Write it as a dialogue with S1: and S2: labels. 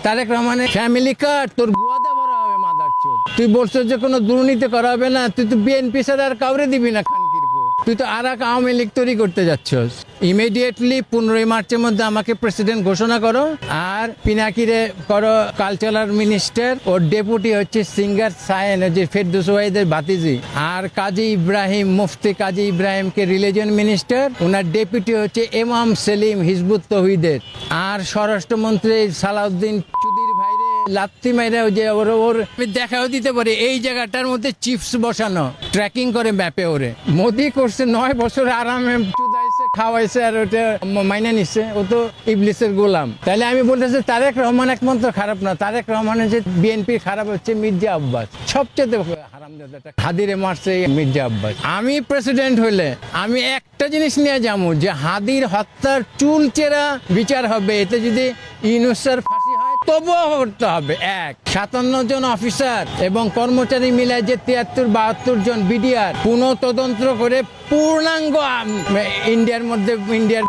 S1: তারেক রহমানের family card তোর গুয়াতে ভরা হবে মাদারচোদ। তুই বলছো যে কোনো দুর্নীতি করা হবে না, তুই তো বিএনপি ছাড়া আর কাউরে দিবি না খানকিরপো। তুই তো আর এক আওয়ামী লীগ তৈরি করতে যাচ্ছস। ইমিডিয়েটলি 15 মার্চের মধ্যে আমাকে প্রেসিডেন্ট ঘোষণা করো, আর পিনাকিরে করো কালচারাল মিনিস্টার, ওর ডেপুটি হচ্ছে সিঙ্গার সায়েন, যে ফেরদৌস ওয়াহিদের ভাতিজি, আর কাজী ইব্রাহিম, মুফতি কাজী ইব্রাহিমকে রিলিজন মিনিস্টার, ওনার ডেপুটি হচ্ছে ইমাম সেলিম হিজবুত তৌহিদের, আর স্বরাষ্ট্রমন্ত্রী সালাউদ্দিন চুদির ভাইরে লাত্তি মাইরা যে ওর আমি দেখাও দিতে পারি এই জায়গাটার মধ্যে চিপস বসানো, ট্র্যাকিং করে ম্যাপে ওরে। মোদি করছে 9 বছর আরামে চুদাইছে, খাওয়াইছে, আর ওটা মাইনে নিচ্ছে। ও তো ইবলিসের গোলাম। তাহলে আমি বলতেছি তারেক রহমান একমাত্র খারাপ না, তারেক রহমানের যে বিএনপি খারাপ হচ্ছে মির্জা আব্বাস, সবচেয়ে হারামজাদাটা হাদিরে মারছে মির্জা আব্বাস। আমি প্রেসিডেন্ট হইলে আমি একটা জিনিস নিয়ে যাবো, যে হাদির হত্যার চুলচেরা বিচার হবে। এতে যদি ইউনূসের ফাঁসি হয় তবুও করতে হবে। 57 জন অফিসার এবং কর্মচারী মিলে যে 73-72 জন বিডিআর পুনঃ তদন্ত করে পূর্ণাঙ্গ ইন্ডিয়ার মধ্যে ইন্ডিয়ার